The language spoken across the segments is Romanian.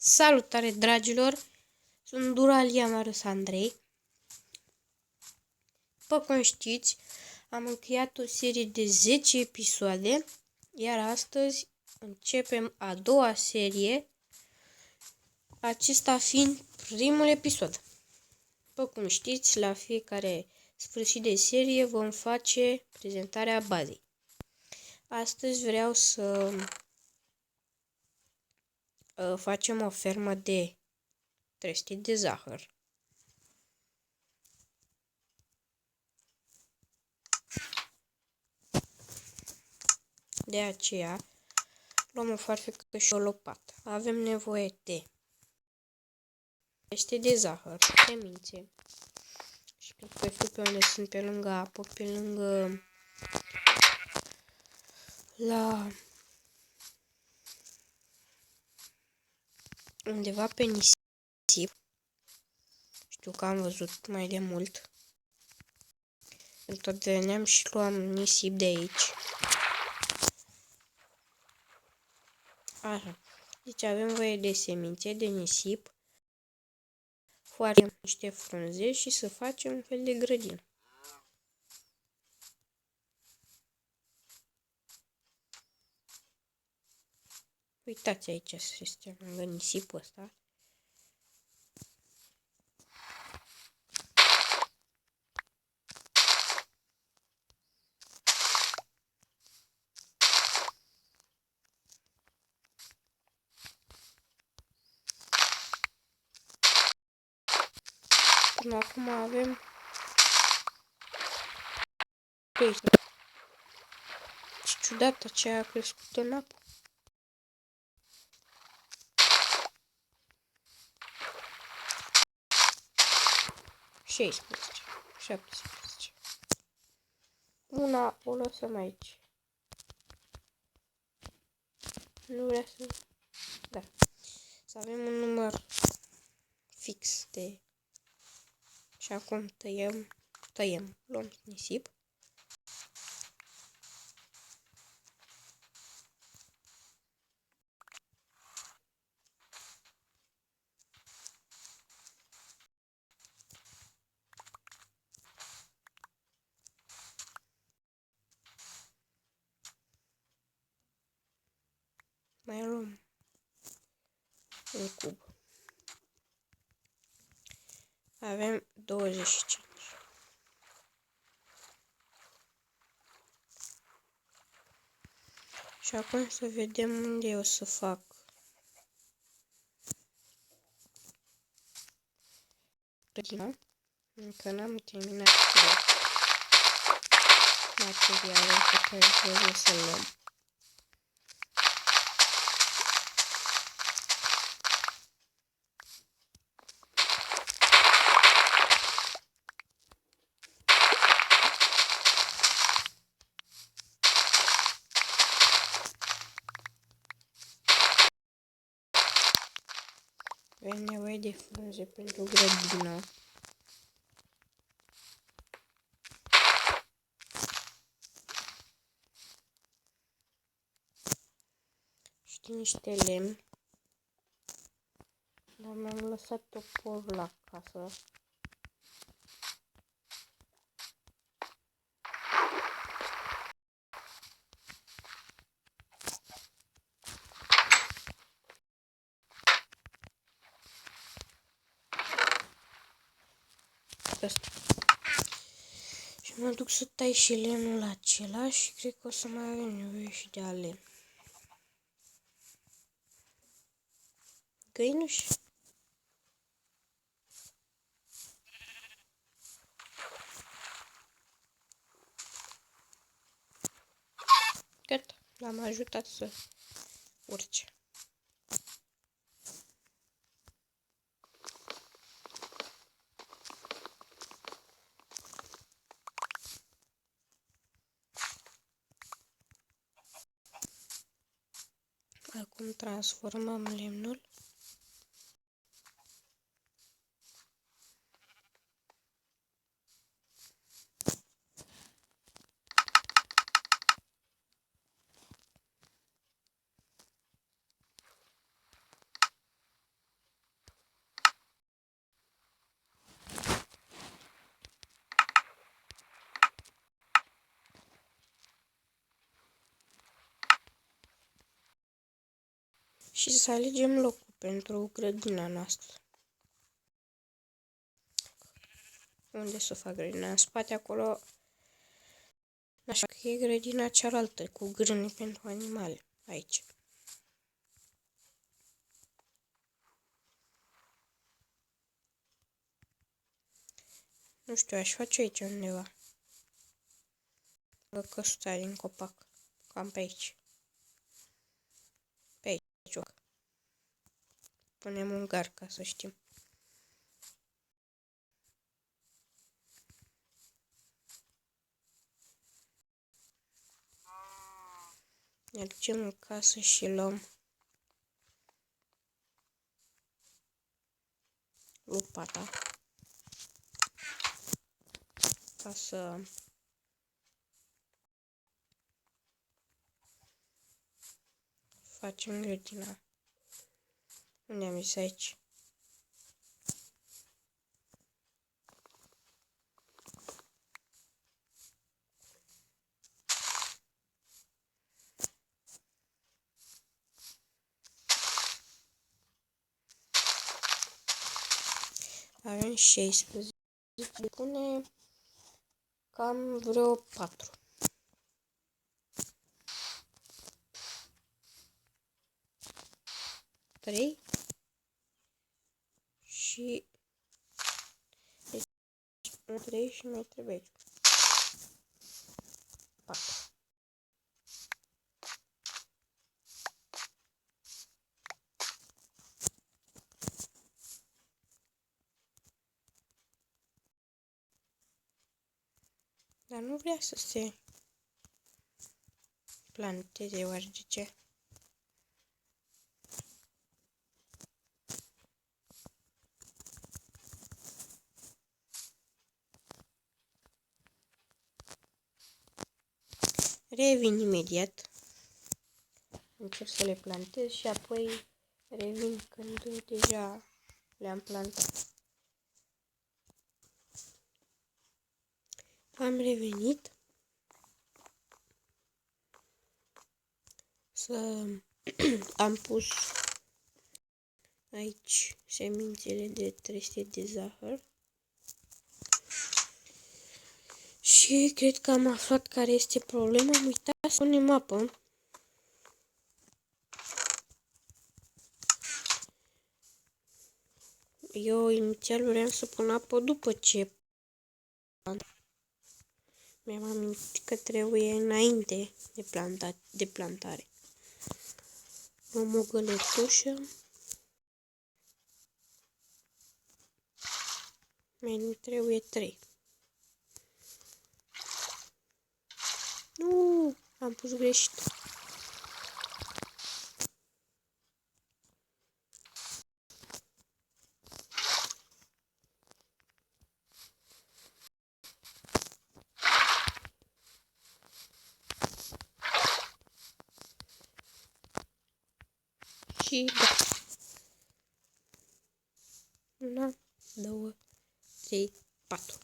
Salutare, dragilor! Sunt Duralia Marius Andrei. După cum știți, am încheiat o serie de 10 episoade, iar astăzi începem a doua serie, acesta fiind primul episod. După cum știți, la fiecare sfârșit de serie vom face prezentarea bazei. Astăzi vreau să facem o fermă de trestii de zahăr. De aceea luăm o farfecă și o lopată. Avem nevoie de trestii de zahăr, semințe. Și cred că știu pe unde sunt, pe lângă apă, pe lângă undeva pe nisip. Știu că am văzut mai de mult. Tot veneam și luam nisip de aici. Așa. Deci avem voie de semințe, de nisip, foarte niște frunze și să facem un fel de grădină. Uitați aici să este lângă nisipul ăsta. Până acum avem pește. Ce ciudat, aceea a crescut în apă. Șaisprezece, 17. Una o lăsăm aici. Nu vrea să... Da. Să avem un număr fix de... Și acum tăiem. Luăm nisip. Mai luăm un cub. Avem 25. Și acum să vedem unde o să fac. Grădina. Încă n-am terminat cu materialul pe care trebuie să luăm. Avem nevoie de frunze pentru grădină. Și niște lemn. Dar mi-am lăsat toporul la casă. Asta. Și mă duc să tai și lemnul acela și cred că o să mai avem nevoie și de lemn. Găinuși. Gata, l-am ajutat să urce. Acum transformăm lemnul. și să alegem locul pentru grădina noastră. Unde să fac grădina? În spate acolo. Așa că e grădina cealaltă cu grâne pentru animale. Aici. Nu știu, aș face aici undeva. O căsuța din copac. Cam pe aici. Pe aici. Punem un gard ca să știm. Ne ducem în casă și luăm lopata ca să facem grădina. Unde am zis aici? Avem 16. Pune cam vreo 4. Trei și 3 și mai trebuie 4. Dar nu vrea să se planteze, oare de ce? Revin imediat. Încerc să le plantez și apoi revin când deja le-am plantat. Am revenit să am pus aici semințele de trestie de zahăr și cred că am aflat care este problema. Am uitat să punem apă. Eu inițial vreau să pun apă după ce mi-am amintit că trebuie înainte de plantare. Luăm o găletușă. Mai trebuie 3. Nu, am pus greșit. Și da. 1, 2, 3, 4.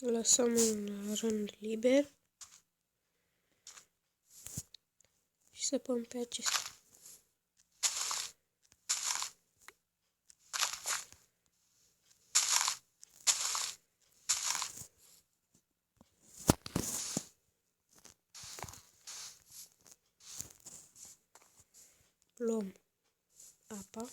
Lăsăm un rând liber și săpăm pe acesta. Luăm apa.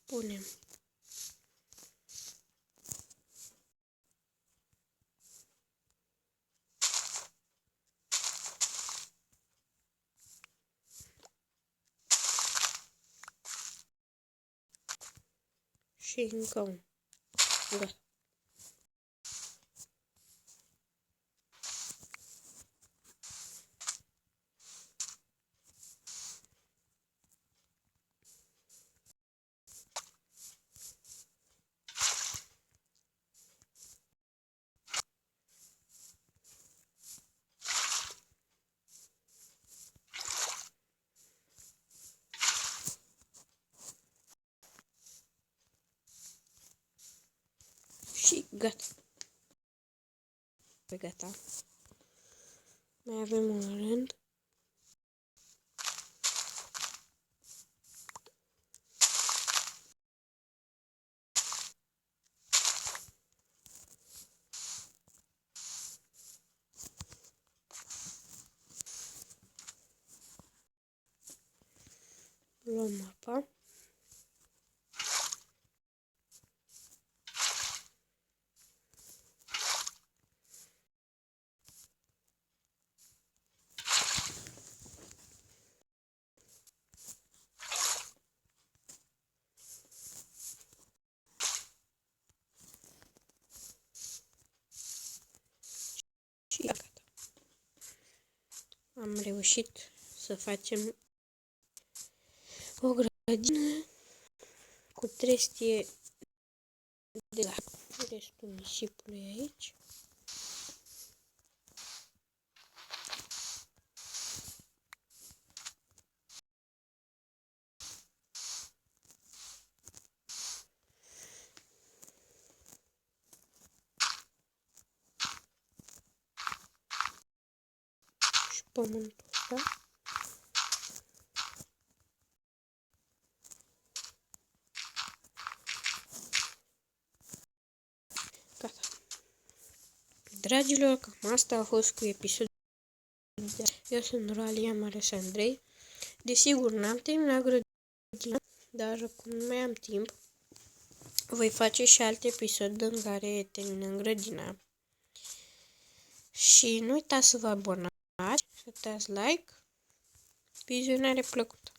Punem și încă un. Gata. Gata. Păi gata. Mai avem un rând. Luăm mapa. Și gata. Am reușit să facem o grădină cu trestie de la restul nisipului aici. Și pământul ăsta. Gata. Dragilor, cam asta a fost cu episodul. Eu sunt Roalia Mares Andrei. Desigur, n-am terminat grădina, dar cum nu mai am timp, voi face și alt episod în care terminăm grădina. Și nu uitați să vă abonați, să dați like. Vizionare plăcută!